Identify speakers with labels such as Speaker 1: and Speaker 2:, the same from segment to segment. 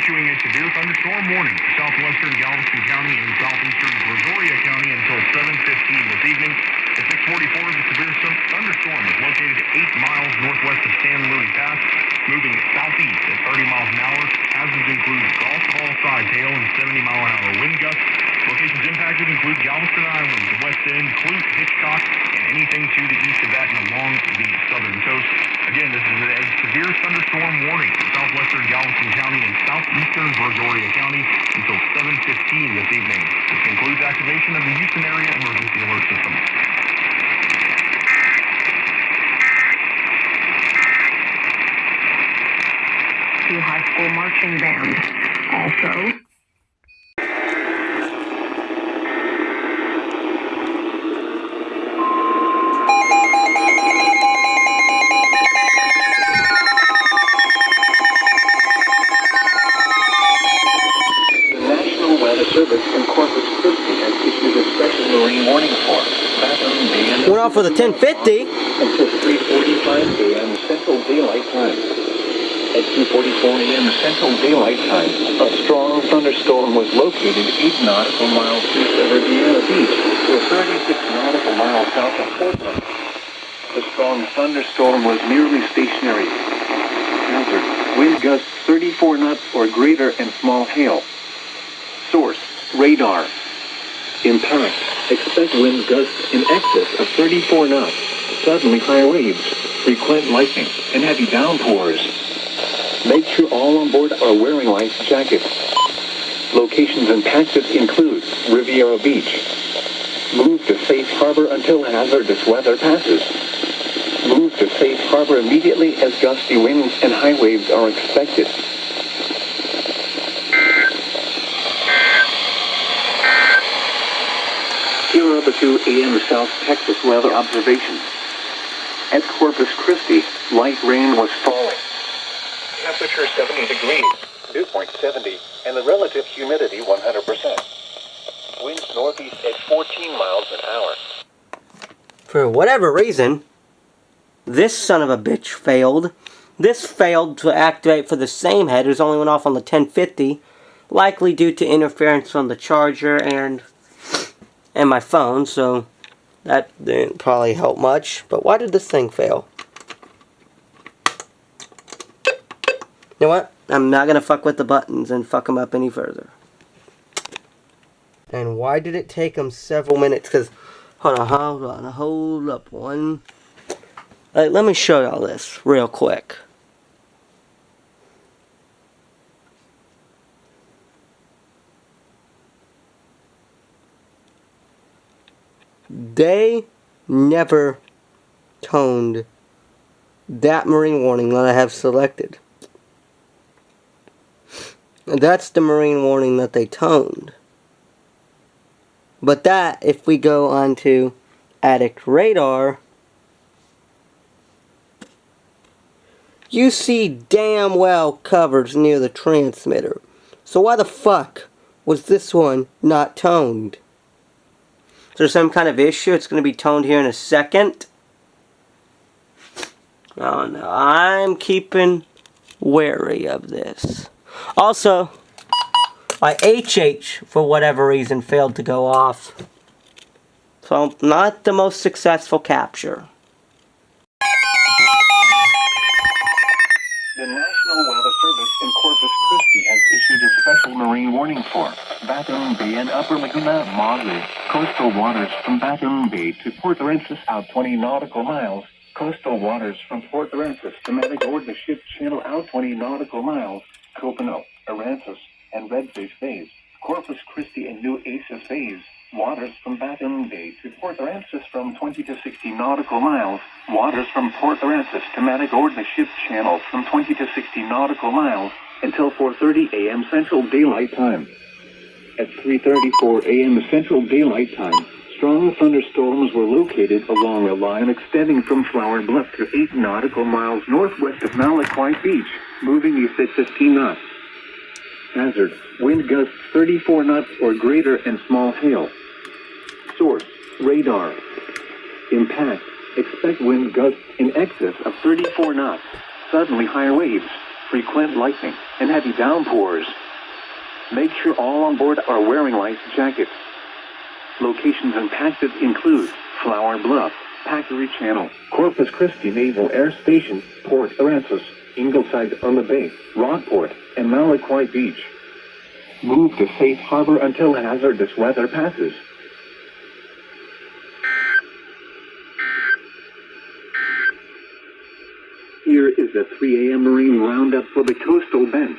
Speaker 1: issuing a severe thunderstorm warning for southwestern Galveston County and southeastern Brazoria County until 7:15 this evening. At 6:44, the severe thunderstorm is located 8 miles northwest of San Luis Pass, moving southeast at 30 miles an hour. Hazards include golf ball size hail and 70-mile-an-hour wind gusts. Locations impacted include Galveston Island, the West End, Clute, Hitchcock, and anything to the east of that and along the southern coast. Again, this is a severe thunderstorm warning for southwestern Galveston County and southeastern Brazoria County until 7:15 this evening. This concludes activation of the Houston Area Emergency Alert System.
Speaker 2: The high school marching band. Also,
Speaker 3: Service in Corpus Christi has issued a special marine warning for Baton Bay.
Speaker 4: Went off with a 1050
Speaker 3: until 3:45 a.m. Central Daylight Time. At 2:44 a.m. Central Daylight Time, a strong thunderstorm was located 8 nautical miles east of Riviera Beach, or 36 nautical miles south of Portland. The strong thunderstorm was nearly stationary. Hazard: wind gusts 34 knots or greater and small hail. Source: radar. Impact: expect wind gusts in excess of 34 knots, suddenly high waves, frequent lightning, and heavy downpours. Make sure all on board are wearing life jackets. Locations impacted include Riviera Beach. Move to safe harbor until hazardous weather passes. Move to safe harbor immediately as gusty winds and high waves are expected. Here are the 2 a.m. South Texas weather observations. At Corpus Christi, light rain was falling. Temperature 70 degrees, dew point 70, and the relative humidity 100%. Winds northeast at 14 miles an hour.
Speaker 4: For whatever reason, this son of a bitch failed. This failed to activate for the same head. It only went off on the 1050, likely due to interference from the charger and my phone, so that didn't probably help much. But why did this thing fail? You know what? I'm not going to fuck with the buttons and fuck them up any further. And why did it take them several minutes? Because, hold up. Let me show y'all this real quick. They never toned that marine warning that I have selected. That's the marine warning that they toned. But that, if we go on to Addict Radar, you see damn well covers near the transmitter. So why the fuck was this one not toned? Is there some kind of issue? It's going to be toned here in a second. Oh no, I'm keeping wary of this. Also, my HH, for whatever reason, failed to go off. So, not the most successful capture.
Speaker 3: The National Weather Service in Corpus Christi has issued a special marine warning for Baton Bay and Upper Laguna, Maui. Coastal waters from Baton Bay to Port Aransas out 20 nautical miles. Coastal waters from Port Aransas to Matagorda Ship Channel out 20 nautical miles. Copano, Aransas, and Redfish Bays. Corpus Christi and New Aces Bays. Waters from Baton Bay to Port Aransas from 20 to 60 nautical miles. Waters from Port Aransas to Matagorda Ship Channel from 20 to 60 nautical miles until 4:30 a.m. Central Daylight Time. At 3:34 a.m. Central Daylight Time, strong thunderstorms were located along a line extending from Flower Bluff to 8 nautical miles northwest of Malachi Beach, moving east at 15 knots. Hazard: wind gusts 34 knots or greater and small hail. Source: radar. Impact: expect wind gusts in excess of 34 knots, suddenly high waves, frequent lightning, and heavy downpours. Make sure all on board are wearing life jackets. Locations impacted include Flower Bluff, Packery Channel, Corpus Christi Naval Air Station, Port Aransas, Ingleside on the Bay, Rockport, and Malaquai Beach. Move to safe harbor until hazardous weather passes. Here is a 3 a.m. Marine roundup for the coastal bend.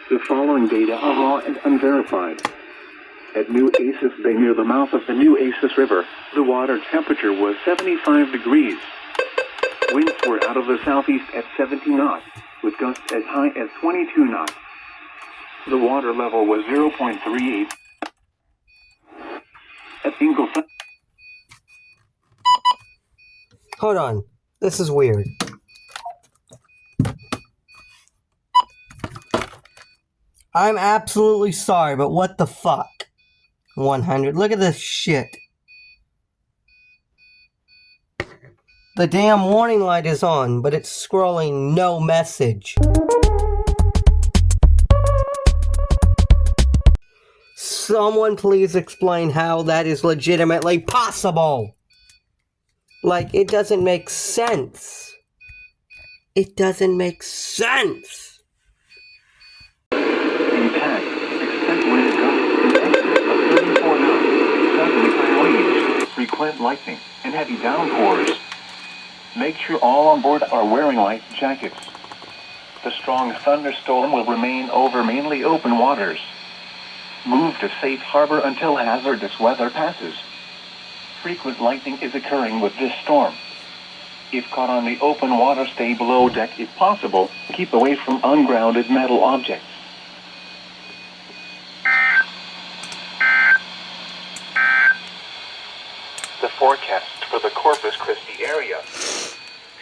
Speaker 3: The following data are raw and unverified. At New Aces Bay near the mouth of the New Aces River, the water temperature was 75 degrees. Winds were out of the southeast at 70 knots, with gusts as high as 22 knots. The water level was 0.38 at Ingleside.
Speaker 4: Hold on. This is weird. I'm absolutely sorry, but what the fuck? 100. Look at this shit. The damn warning light is on, but it's scrolling no message. Someone please explain how that is legitimately possible. Like, it doesn't make sense. It doesn't make sense.
Speaker 3: Impact. Expect wind gusts in excess of 34 knots, southerly high winds, frequent lightning, and heavy downpours. Make sure all on board are wearing life jackets. The strong thunderstorm will remain over mainly open waters. Move to safe harbor until hazardous weather passes. Frequent lightning is occurring with this storm. If caught on the open water, stay below deck if possible. Keep away from ungrounded metal objects. The forecast for the Corpus Christi area.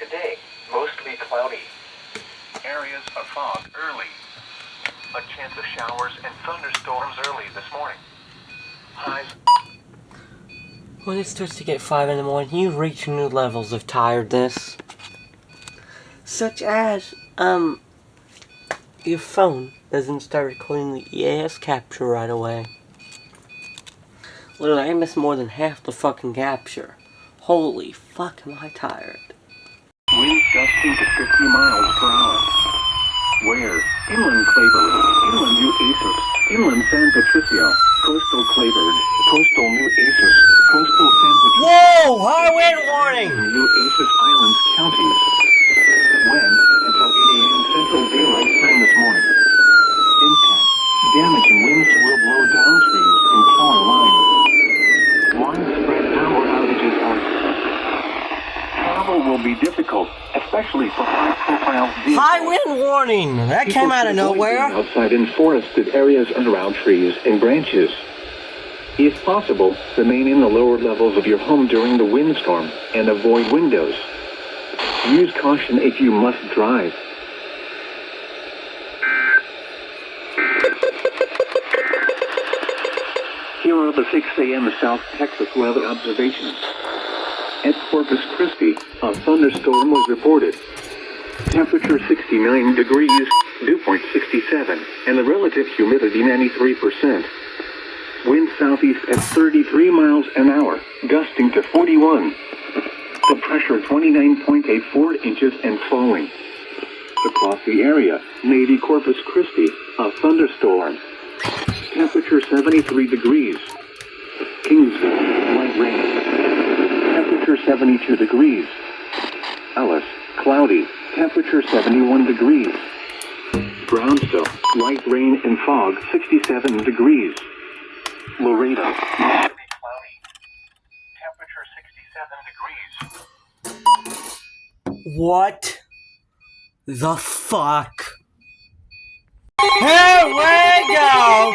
Speaker 3: Today, mostly cloudy. Areas of fog early. A chance of showers and thunderstorms early this morning. Highs.
Speaker 4: When it starts to get 5 in the morning, you reach new levels of tiredness. Such as, your phone doesn't start recording the EAS capture right away. Literally, I missed more than half the fucking capture. Holy fuck, am I tired.
Speaker 3: Winds gusting to 50 miles per hour. Where? Inland Clayburg, Inland New Aces, Inland San Patricio, Coastal Clayburg, Coastal New Aces, Coastal San Patricio.
Speaker 4: Whoa! High wind warning!
Speaker 3: New Aces Islands counties. When? Until 8 a.m. Central Daylight Time this morning. Impact. Damaging winds will blow down trees and power lines. Widespread power outages are. Travel will be difficult, especially for high-profile vehicles.
Speaker 4: High wind warning! That came out of nowhere.
Speaker 3: Outside in forested areas and around trees and branches. If possible, remain in the lower levels of your home during the windstorm and avoid windows. Use caution if you must drive. Here are the 6 a.m. South Texas weather observations. At Corpus Christi, a thunderstorm was reported. Temperature 69 degrees, dew point 67, and the relative humidity 93%. Wind southeast at 33 miles an hour, gusting to 41. The pressure 29.84 inches and falling. Across the area, Navy Corpus Christi, a thunderstorm. Temperature 73 degrees. Kingsville, light rain. Temperature 72 degrees. Ellis, cloudy. Temperature 71 degrees. Brownsville, light rain and fog, 67 degrees. Laredo, mostly cloudy. Temperature 67 degrees.
Speaker 4: What the fuck? Here we go!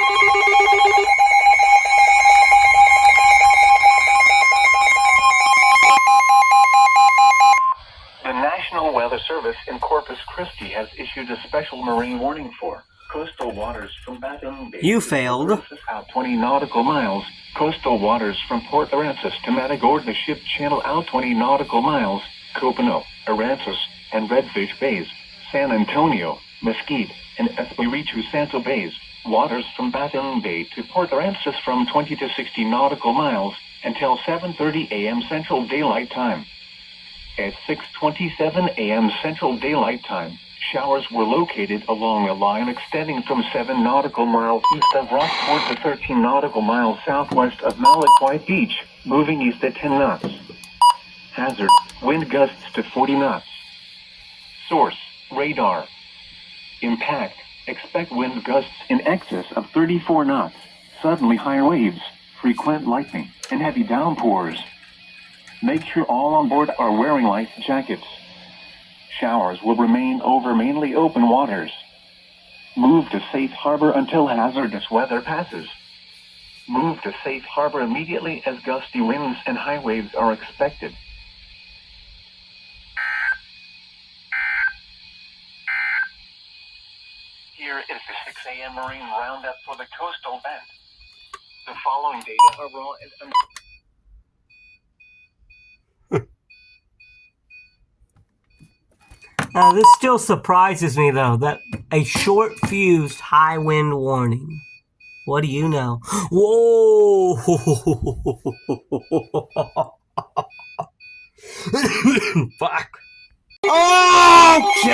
Speaker 3: The National Weather Service in Corpus Christi has issued a special marine warning for coastal waters from Baton Bay.
Speaker 4: You failed.
Speaker 3: Out 20 nautical miles. Coastal waters from Port Aransas to Matagorda Ship Channel out 20 nautical miles. Copano, Aransas, and Redfish Bays. San Antonio, Mesquite, and Espiritu Santo Bays, waters from Baton Bay to Port Aransas from 20 to 60 nautical miles until 7:30 a.m. Central Daylight Time. At 6:27 a.m. Central Daylight Time, showers were located along a line extending from 7 nautical miles east of Rockport to 13 nautical miles southwest of Malaquite Beach, moving east at 10 knots. Hazard, wind gusts to 40 knots. Source, radar. Impact, expect wind gusts in excess of 34 knots, suddenly higher waves, frequent lightning, and heavy downpours. Make sure all on board are wearing life jackets. Showers will remain over mainly open waters. Move to safe harbor until hazardous weather passes. Move to safe harbor immediately as gusty winds and high waves are expected. Here is the 6 a.m. Marine Roundup for the coastal bend. The following data are raw and
Speaker 4: Now, this still surprises me, though, that a short-fused high wind warning. What do you know? Whoa! Fuck. Okay!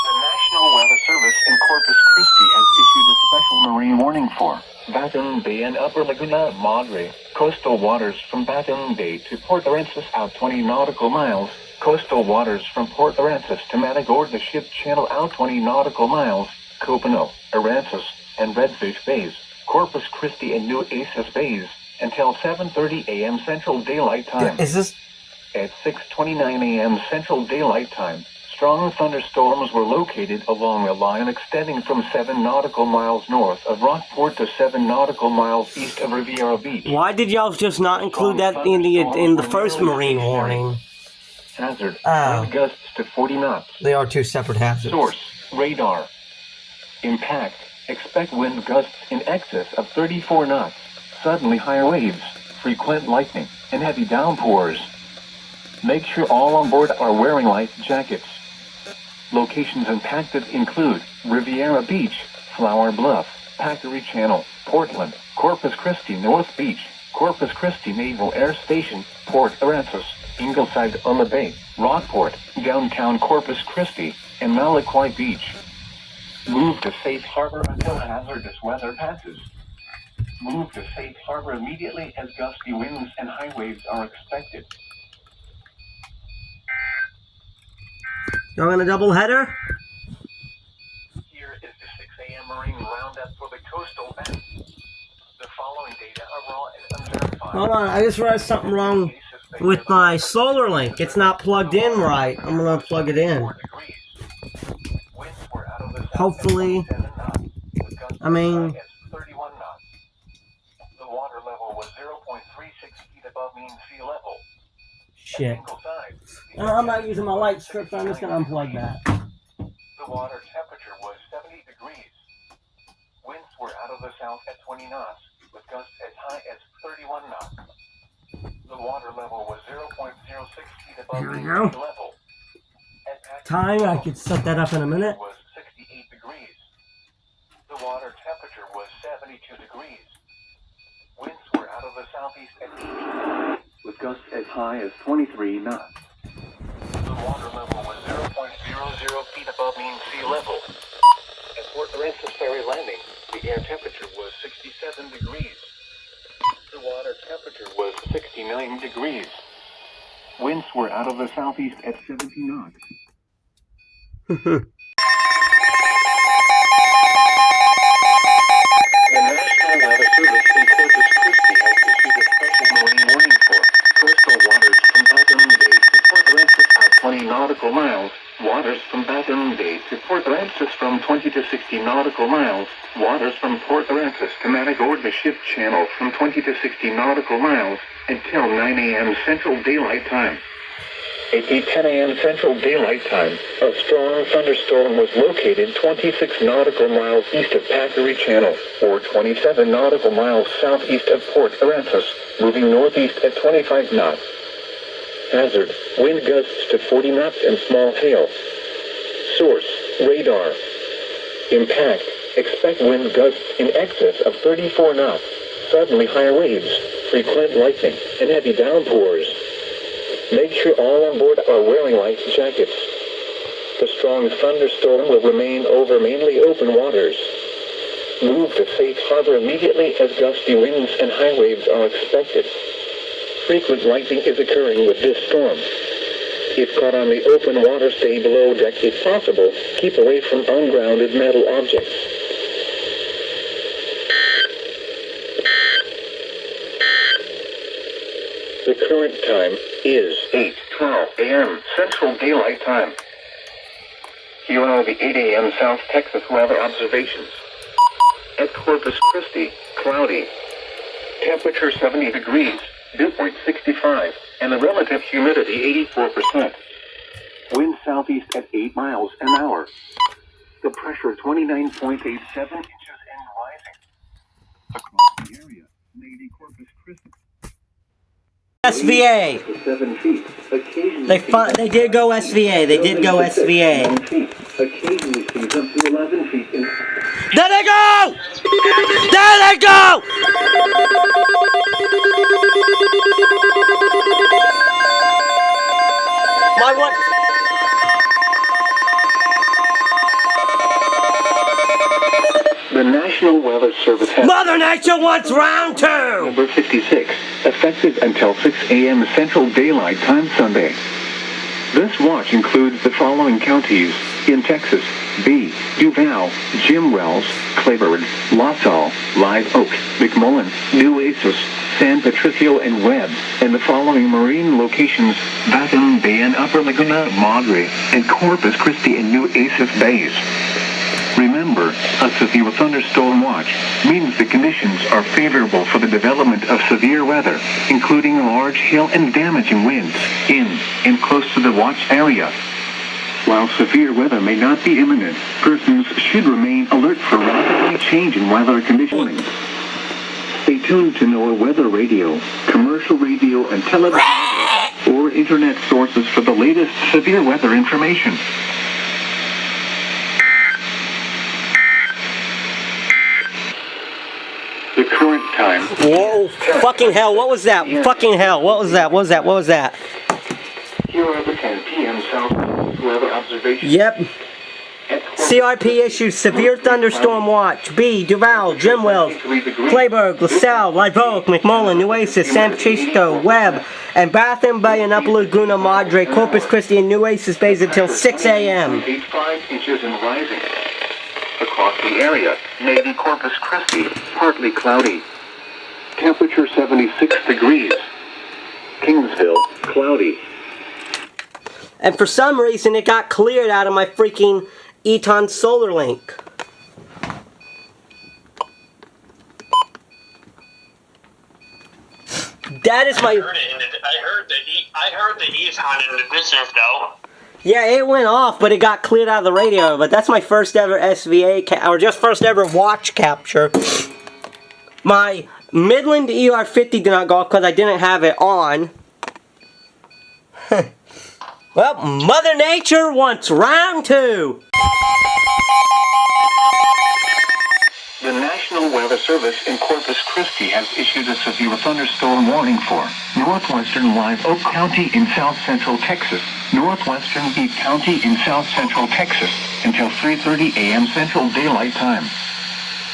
Speaker 3: The National Weather Service in Corpus Christi has issued a special marine warning for Baton Bay and Upper Laguna Madre, coastal waters from Baton Bay to Port Aransas out 20 nautical miles, coastal waters from Port Aransas to Matagorda Ship Channel out 20 nautical miles, Copano, Aransas, and Redfish Bays, Corpus Christi and New EAS Bays, until 7:30 a.m. Central Daylight Time.
Speaker 4: Is this...
Speaker 3: At 6:29 a.m. Central Daylight Time, strong thunderstorms were located along a line extending from 7 nautical miles north of Rockport to 7 nautical miles east of Riviera Beach.
Speaker 4: Why did y'all just not include that in the first marine warning?
Speaker 3: Hazard,
Speaker 4: Oh.
Speaker 3: wind gusts to 40 knots.
Speaker 4: They are two separate hazards.
Speaker 3: Source, radar. Impact, expect wind gusts in excess of 34 knots, suddenly higher waves, frequent lightning, and heavy downpours. Make sure all on board are wearing life jackets. Locations impacted include Riviera Beach, Flower Bluff, Packery Channel, Portland, Corpus Christi North Beach, Corpus Christi Naval Air Station, Port Aransas, Ingleside on the Bay, Rockport, downtown Corpus Christi, and Malaquite Beach. Move to safe harbor until hazardous weather passes. Move to safe harbor immediately as gusty winds and high waves are expected.
Speaker 4: Y'all in a double header?
Speaker 3: Here is the 6 a.m. Marine Roundup for the coastal bend. The following data are raw and unverified.
Speaker 4: Hold on, I just realized something wrong with my solar link. It's not plugged in right. I'm gonna plug it in. Hopefully, I mean,
Speaker 3: the water level was 0.36 feet above mean sea level.
Speaker 4: shit. I'm not using my light strip, so I'm just gonna unplug that.
Speaker 3: The water temperature was 70 degrees. Winds were out of the south at 20 knots, with gusts as high as 31 knots. The water level was 0.06 feet above
Speaker 4: Here we
Speaker 3: mean
Speaker 4: go.
Speaker 3: sea level.
Speaker 4: Time, I could set that up in a minute.
Speaker 3: Was 68 degrees. The water temperature was 72 degrees. Winds were out of the southeast at 18 knots, with gusts as high as 23 knots. The water level was 0.00 feet above mean sea level. At Port Aransas Ferry Landing, the air temperature was 67 degrees. The water temperature was 69 degrees. Winds were out of the southeast at 70 knots. The National Weather Service in Corpus Christi has issued a special marine warning for coastal waters from Baton Bay to Port Aransas out 20 nautical miles, waters from Baton Bay to Port Aransas from 20 to 60 nautical miles, waters from Port Aransas to Matagorda Ship Channel from 20 to 60 nautical miles, until 9 a.m. Central Daylight Time. At 8:10 a.m. Central Daylight Time, a strong thunderstorm was located 26 nautical miles east of Packery Channel, or 27 nautical miles southeast of Port Aransas, moving northeast at 25 knots. Hazard, wind gusts to 40 knots and small hail. Source, radar. Impact, expect wind gusts in excess of 34 knots, suddenly high waves, frequent lightning, and heavy downpours. Make sure all on board are wearing life jackets. The strong thunderstorm will remain over mainly open waters. Move to safe harbor immediately as gusty winds and high waves are expected. Frequent lightning is occurring with this storm. If caught on the open water, stay below deck if possible. Keep away from ungrounded metal objects. The current time is 8:12 a.m. Central Daylight Time. Here are the 8 a.m. South Texas weather observations. At Corpus Christi, cloudy. Temperature 70 degrees, dew point 65, and the relative humidity 84%. Wind southeast at 8 miles an hour. The pressure 29.87 inches and rising. Across the area, Navy Corpus Christi.
Speaker 4: SVA.
Speaker 3: 7 feet. Occasionally
Speaker 4: They did go SVA. They did go SVA.
Speaker 3: 9 feet. Occasionally sees up to 11 feet in.
Speaker 4: There they go! There they go! My what?
Speaker 3: The National Weather Service has
Speaker 4: Mother Nature wants round 2!
Speaker 3: number 56, effective until 6 a.m. Central Daylight Time Sunday. This watch includes the following counties in Texas: B, Duval, Jim Wells, Claiborne, La Salle, Live Oak, McMullen, Nueces, San Patricio, and Webb, and the following marine locations: Baton Bay and Upper Laguna, Madre, and Corpus Christi and Nueces Bays. Remember, a severe thunderstorm watch means the conditions are favorable for the development of severe weather, including large hail and damaging winds, in and close to the watch area. While severe weather may not be imminent, persons should remain alert for rapidly changing weather conditions. Stay tuned to NOAA weather radio, commercial radio, and television or internet sources for the latest severe weather information. The current time.
Speaker 4: Whoa, fucking hell, what was that? Fucking hell, what was that? What was that? What was that?
Speaker 3: Here are the 10 p.m. South weather observations.
Speaker 4: Yep. CRP issues severe thunderstorm watch. B, Duval, Jim Wells, Claiborne, LaSalle, Live Oak, McMullen, Nueces, San Patricio, Webb, and Baton Bay and Upper Laguna, Madre, Corpus Christi, and Nueces Bays until 6 a.m.
Speaker 3: 85 inches and rising. Across the area, Navy Corpus Christi, partly cloudy. Temperature 76 degrees. Kingsville, cloudy.
Speaker 4: And for some reason, it got cleared out of my freaking Eton Solar Link. That is my...
Speaker 5: I heard the Eton in the distance, though.
Speaker 4: Yeah, it went off, but it got cleared out of the radio. But that's my first ever SVA, or just first ever watch capture. My Midland ER50 did not go off because I didn't have it on. Well, Mother Nature wants round 2.
Speaker 3: The National Weather Service in Corpus Christi has issued a severe thunderstorm warning for northwestern Live Oak County in south-central Texas, northwestern Heath County in south-central Texas, until 3:30 a.m. Central Daylight Time.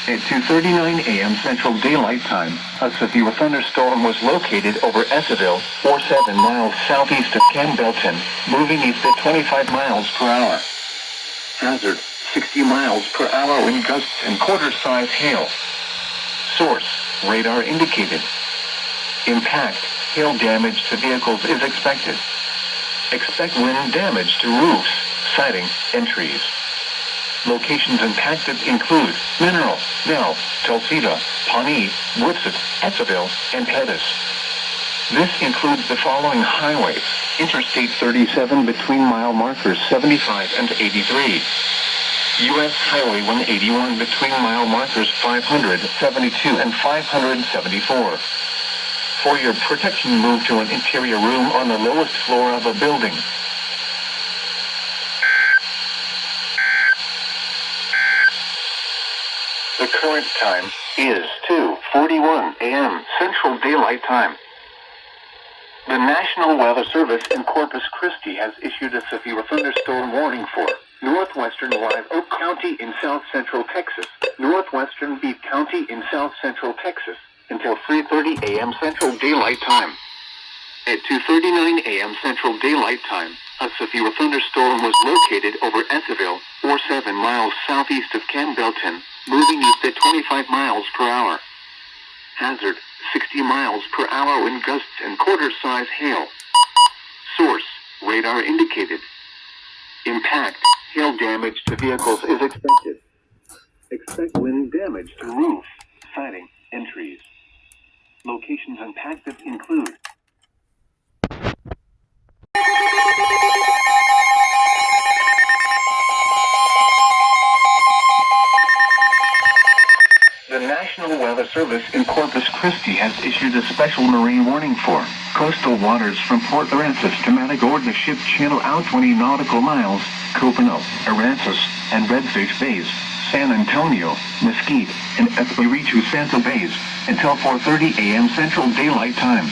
Speaker 3: At 2:39 a.m. Central Daylight Time, a severe thunderstorm was located over Essaville, or 7 miles southeast of Campbellton, moving east at 25 miles per hour. Hazard, 60 miles per hour wind gusts and quarter-size hail. Source, radar indicated. Impact, hail damage to vehicles is expected. Expect wind damage to roofs, siding, and trees. Locations impacted include Mineral, Nell, Tulsita, Pawnee, Woodset, Essaville, and Pettis. This includes the following highways: Interstate 37 between mile markers 75 and 83. U.S. Highway 181 between mile markers 572 and 574. For your protection, move to an interior room on the lowest floor of a building. The current time is 2:41 a.m. Central Daylight Time. The National Weather Service in Corpus Christi has issued a severe thunderstorm warning for northwestern Live Oak County in south central Texas, northwestern Beat County in south central Texas, until 3:30 a.m. Central Daylight Time. At 2:39 a.m. Central Daylight Time, a severe thunderstorm was located over Essaville, or 7 miles southeast of Campbellton, moving east at 25 miles per hour. Hazard, 60 miles per hour wind gusts and quarter-size hail. Source, radar indicated. Impact, hail damage to vehicles is expected. Expect wind damage to roof, siding, and trees. Locations impacted include the National Weather Service in Corpus Christi has issued a special marine warning for coastal waters from Port Aransas to Matagorda Ship Channel out 20 nautical miles, Copano, Aransas, and Redfish Bays, San Antonio, Mesquite, and Espiritu Santo Bays, until 4:30 a.m. Central Daylight Time.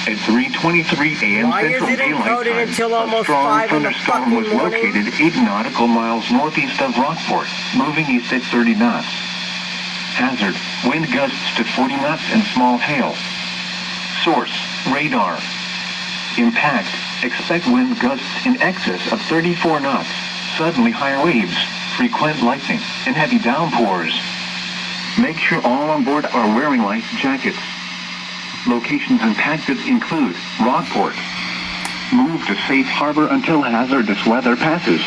Speaker 3: At 3:23 a.m.
Speaker 4: Why
Speaker 3: Central
Speaker 4: is it
Speaker 3: Daylight
Speaker 4: encoded
Speaker 3: Time,
Speaker 4: until
Speaker 3: a
Speaker 4: almost
Speaker 3: strong
Speaker 4: 5 in the
Speaker 3: thunderstorm
Speaker 4: fucking
Speaker 3: was
Speaker 4: morning?
Speaker 3: located 8 nautical miles northeast of Rockport, moving east at 30 knots. Hazard, wind gusts to 40 knots and small hail. Source, radar. Impact, expect wind gusts in excess of 34 knots, suddenly higher waves, frequent lightning, and heavy downpours. Make sure all on board are wearing life jackets. Locations impacted include Rockport. Move to safe harbor until hazardous weather passes.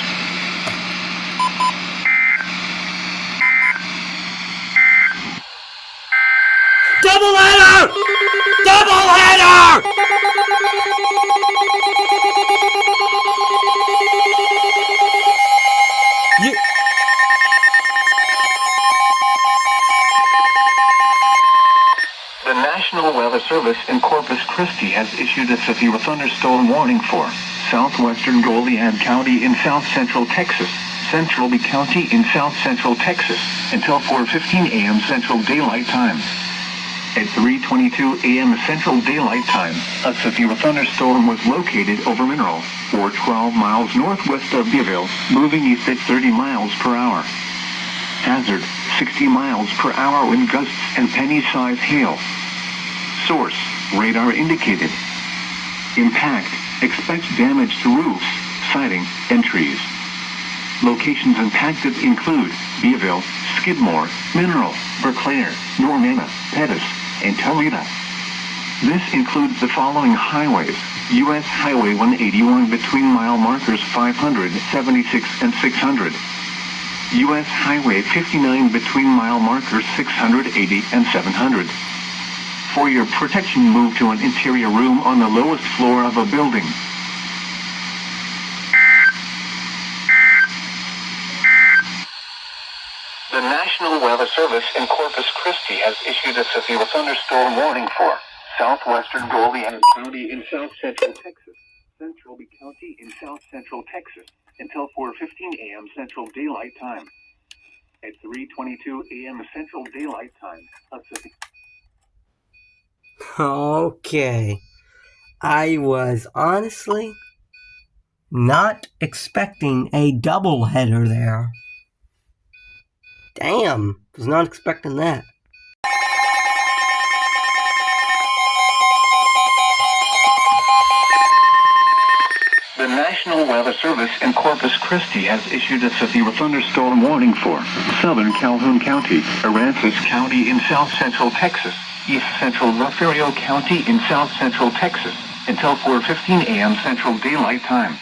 Speaker 4: Double header! Double header! You...
Speaker 3: The National Weather Service in Corpus Christi has issued a severe thunderstorm warning for southwestern Goliad County in south central Texas, Central Lee County in south central Texas, until 4:15 a.m. Central Daylight Time. At 3:22 a.m. Central Daylight Time, a severe thunderstorm was located over Mineral, or 12 miles northwest of Beeville, moving east at 30 miles per hour. Hazard, 60 miles per hour wind gusts and penny-sized hail. Source, radar indicated. Impact, expect damage to roofs, siding, and trees. Locations impacted include Beeville, Skidmore, Mineral, Berklayer, Normanna, Pettis, and Toledo. This includes the following highways: U.S. Highway 181 between mile markers 576 and 600. U.S. Highway 59 between mile markers 680 and 700. For your protection, move to an interior room on the lowest floor of a building. The National Weather Service in Corpus Christi has issued a severe thunderstorm warning for southwestern Goliad County in south central Texas, Central Lee County in south central Texas, until 4:15 a.m. Central Daylight Time. At 3:22 a.m. Central Daylight Time, a severe...
Speaker 4: Okay. I was honestly not expecting a double header there. Damn, was not expecting that.
Speaker 3: The National Weather Service in Corpus Christi has issued a severe thunderstorm warning for southern Calhoun County, Aransas County in south central Texas, east central Laferio County in south central Texas, until 4:15 a.m. Central Daylight Time.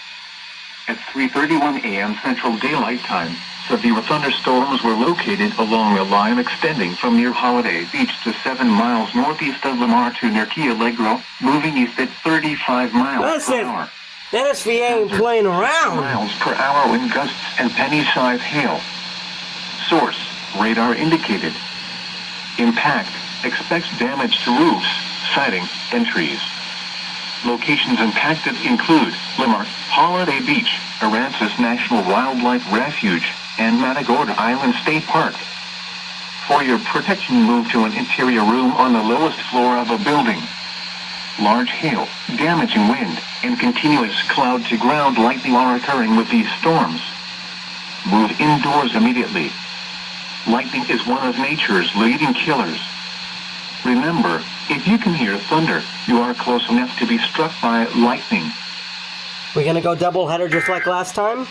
Speaker 3: At 3:31 a.m. Central Daylight Time, severe thunderstorms were located along a line extending from near Holiday Beach to 7 miles northeast of Lamar to near Key Allegro, moving east at 35 miles per hour.
Speaker 4: NSVA ain't playing around.
Speaker 3: Miles per hour wind gusts and penny-sized hail. Source, radar indicated. Impact, expects damage to roofs, siding, and trees. Locations impacted include Lamar, Holiday Beach, Aransas National Wildlife Refuge, and Matagorda Island State Park. For your protection, move to an interior room on the lowest floor of a building. Large hail, damaging wind, and continuous cloud-to-ground lightning are occurring with these storms. Move indoors immediately. Lightning is one of nature's leading killers. Remember, if you can hear thunder, you are close enough to be struck by lightning.
Speaker 4: We're gonna go doubleheader just like last time?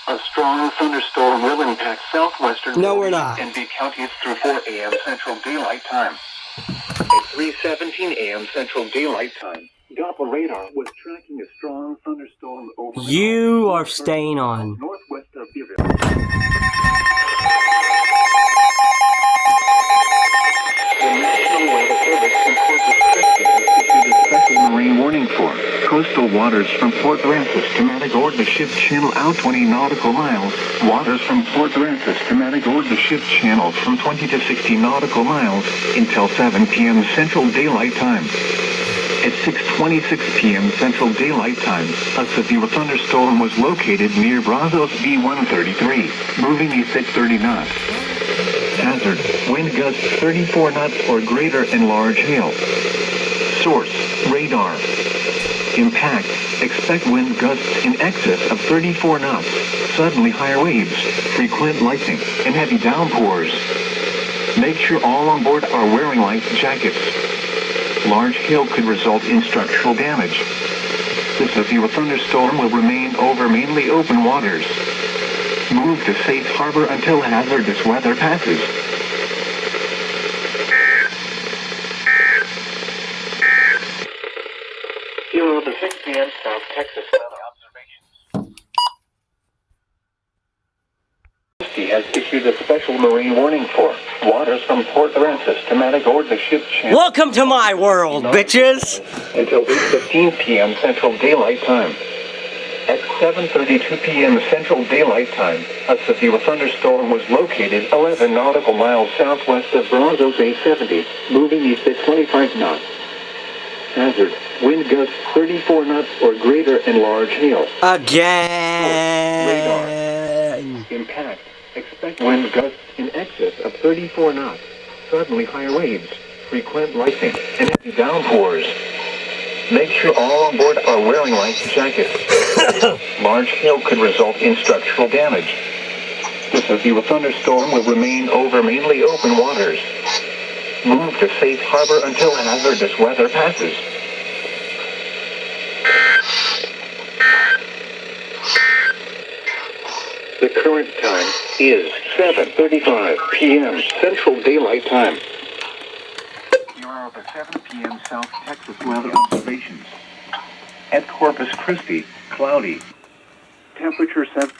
Speaker 3: A strong thunderstorm will impact southwestern
Speaker 4: No, we're not.
Speaker 3: and be counties through 4 a.m. Central Daylight Time. At 3:17 a.m. Central Daylight Time, Doppler radar was tracking a strong thunderstorm over
Speaker 4: You are staying on.
Speaker 3: northwest of Beaverville. The National Weather Service in Corpus Christi has issued a special marine warning for coastal waters from Port Aransas to Matagorda Ship Channel out 20 nautical miles. Waters from Port Aransas to Matagorda Ship Channel from 20 to 60 nautical miles until 7 p.m. Central Daylight Time. At 6:26 p.m. Central Daylight Time, a severe thunderstorm was located near Brazos B-133, moving east at 30 knots. Hazard, wind gusts 34 knots or greater and large hail. Source, radar. Impact, expect wind gusts in excess of 34 knots, suddenly higher waves, frequent lightning, and heavy downpours. Make sure all on board are wearing life jackets. Large hail could result in structural damage. The severe thunderstorm will remain over mainly open waters. Move to safe harbor until hazardous weather passes. Here are the 6 p.m. South Texas weather observations. Christie has issued a special marine warning for waters from Port Aransas to Matagorda Ship Channel.
Speaker 4: Welcome to my world, bitches!
Speaker 3: Until 8:15 p.m. Central Daylight Time. At 7:32 p.m. Central Daylight Time, a severe thunderstorm was located 11 nautical miles southwest of Brazos A70, moving east at 25 knots. Hazard, wind gusts 34 knots or greater and large hail.
Speaker 4: Again!
Speaker 3: Radar. Impact, expect wind gusts in excess of 34 knots, suddenly higher waves, frequent lightning, and heavy downpours. Make sure all on board are wearing life jackets. Large hail could result in structural damage. The severe thunderstorm will remain over mainly open waters. Move to safe harbor until hazardous weather passes. The current time is 7:35 p.m. Central Daylight Time. Here are the 7 p.m. South Texas weather observations. At Corpus Christi, cloudy. Temperature 7.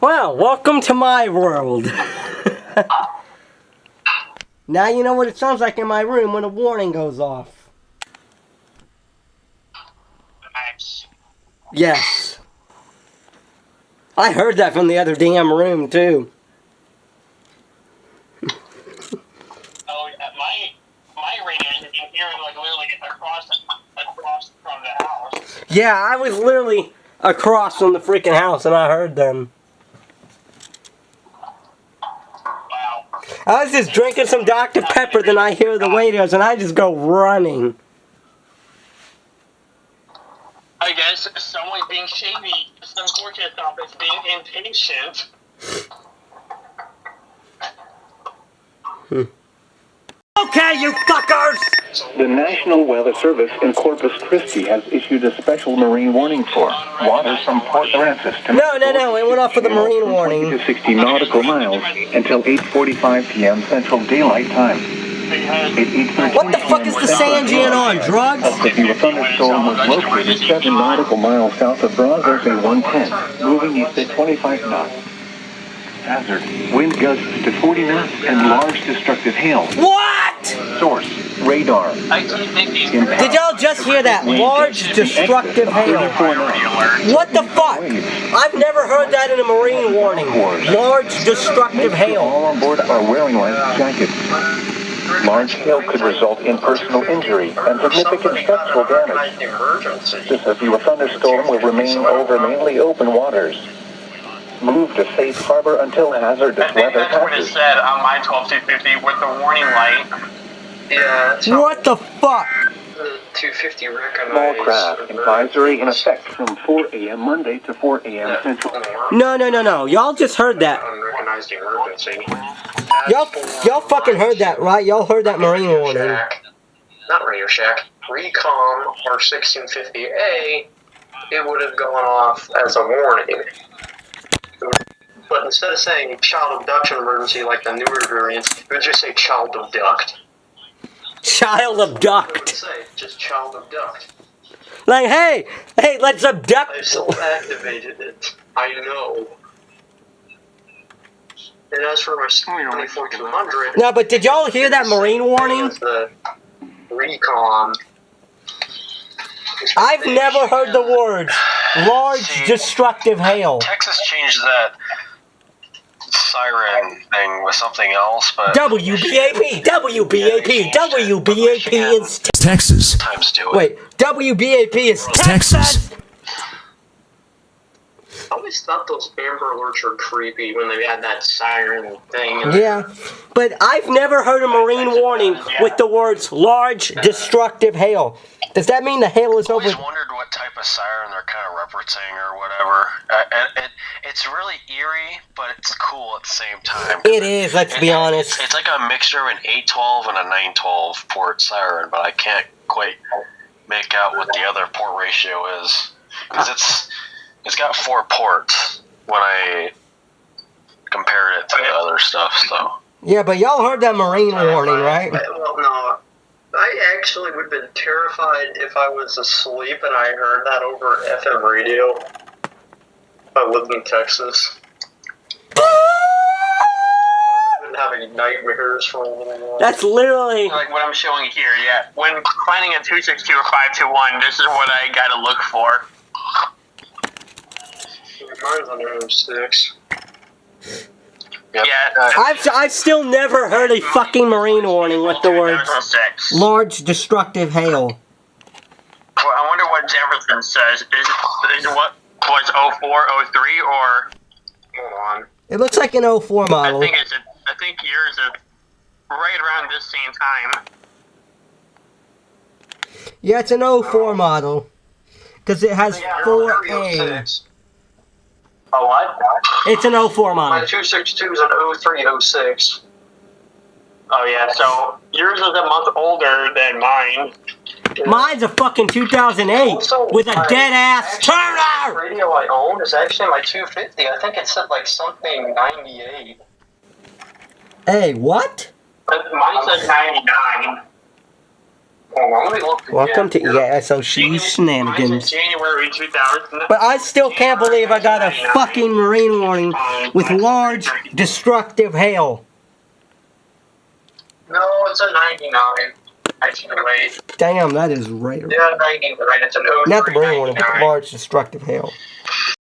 Speaker 4: Well, welcome to my world. Now you know what it sounds like in my room when a warning goes off.
Speaker 5: Nice.
Speaker 4: Yes. I heard that from the other damn room, too.
Speaker 5: Oh, yeah, my radio is hearing like literally across from the house.
Speaker 4: Yeah, I was literally across from the freaking house and I heard them.
Speaker 5: Wow.
Speaker 4: I was just drinking some Dr. Pepper, then I hear the radios and I just go running.
Speaker 5: I guess someone's being shady. It's unfortunate stuff. It's being impatient.
Speaker 4: Okay, you fuckers!
Speaker 3: The National Weather Service in Corpus Christi has issued a special marine warning for waters from Port Aransas to
Speaker 4: No, it went off with the marine
Speaker 3: from
Speaker 4: warning.
Speaker 3: 20 to 60 nautical miles until 8:45 p.m. Central Daylight Time.
Speaker 5: because
Speaker 4: What the fuck is the Sanjian on? Drugs?
Speaker 3: A severe thunderstorm was located 7 nautical miles south of Brazos Bay 110, moving east at 25 knots. Hazard, wind gusts to 40 knots and large destructive hail.
Speaker 4: What?
Speaker 3: Source, radar.
Speaker 5: I keep thinking
Speaker 4: Did y'all just hear that? Large destructive hail. What the fuck? I've never heard that in a marine warning. Large destructive hail.
Speaker 3: All on board are wearing life jackets. Large hail could result in personal injury and significant structural damage. This severe thunderstorm will remain over mainly open waters. Move to safe harbor until hazardous
Speaker 5: I think
Speaker 3: weather
Speaker 5: that's what it
Speaker 3: passes.
Speaker 5: said on my 12250 with the warning light.
Speaker 6: Yeah, that's
Speaker 4: What the fuck?
Speaker 6: the 250
Speaker 3: Small
Speaker 6: recognized.
Speaker 3: craft advisory in effect from 4 a.m. Monday to 4 a.m. Central.
Speaker 4: No. Y'all just heard that.
Speaker 6: Unrecognized emergency.
Speaker 4: Y'all fucking heard that, right? Y'all heard that marine warning.
Speaker 6: Shack. Not Radio Shack. Recom or 1650A, it would have gone off as a warning. But instead of saying child abduction emergency like the newer variants, it would just say child abduct.
Speaker 4: Child
Speaker 6: It would
Speaker 4: abduct.
Speaker 6: say just child abduct.
Speaker 4: Like, hey, let's abduct.
Speaker 6: I self-activated it. I know. And as for my 24200,
Speaker 4: No, but did y'all hear that marine warning?
Speaker 6: the recon.
Speaker 4: I've never heard the words large destructive hail.
Speaker 7: Texas changed that siren thing with something else, but
Speaker 4: WBAP is
Speaker 8: Texas.
Speaker 7: sometimes do it.
Speaker 4: wait, WBAP is
Speaker 8: Texas.
Speaker 6: I always thought those Amber Alerts were creepy when they had that siren thing. And
Speaker 4: Yeah, but I've never heard a marine warning with the words large destructive hail. Does that mean the hail is
Speaker 7: I
Speaker 4: over?
Speaker 7: always wondered what type of siren they're kind of referencing or whatever. It's really eerie, but it's cool at the same time.
Speaker 4: It is, let's be honest.
Speaker 7: It's like a mixture of an 812 and a 912 port siren, but I can't quite make out what the other port ratio is. Because it's got 4 ports when I compared it to the other stuff, so.
Speaker 4: Yeah, but y'all heard that marine warning, right?
Speaker 6: Well, no. I actually would have been terrified if I was asleep and I heard that over FM radio. I lived in Texas. I've been having nightmares for a little while.
Speaker 4: That's literally...
Speaker 5: like what I'm showing here. Yeah, when finding a 262 or 521, this is what I gotta look for.
Speaker 6: Mine's under 06.
Speaker 7: Yep.
Speaker 5: Yeah,
Speaker 4: I've still never heard a fucking marine warning with the words
Speaker 5: 2006.
Speaker 4: large destructive hail.
Speaker 5: Well, I wonder what Jefferson says. Is what was 04, 03, or
Speaker 6: Hold on.
Speaker 4: It looks like an 04 model.
Speaker 5: I think yours is right around this same time.
Speaker 4: Yeah, it's an 04 model. Because it has 4A.
Speaker 6: 06. A what?
Speaker 4: It's an 04
Speaker 6: My
Speaker 4: model.
Speaker 6: 262 is an 0306.
Speaker 5: Oh yeah, so yours is a month older than mine.
Speaker 4: Mine's a fucking 2008
Speaker 6: Also,
Speaker 4: with a
Speaker 6: my
Speaker 4: dead ass
Speaker 6: actual
Speaker 4: turner!
Speaker 6: radio I own is actually my 250. I think it said like something 98.
Speaker 4: Hey, what?
Speaker 5: But mine says 99.
Speaker 6: Hold on, let me look
Speaker 4: Welcome to
Speaker 6: again.
Speaker 4: EAS
Speaker 5: Mine
Speaker 4: shenanigans.
Speaker 5: says January 2000.
Speaker 4: But I still can't believe I got a fucking marine warning with large destructive hail.
Speaker 6: No, it's a 99. Actually, wait.
Speaker 4: Damn, that is rare.
Speaker 6: Yeah, 99. It's an 03.
Speaker 4: Not the marine warning, but
Speaker 6: 99.
Speaker 4: large destructive hail.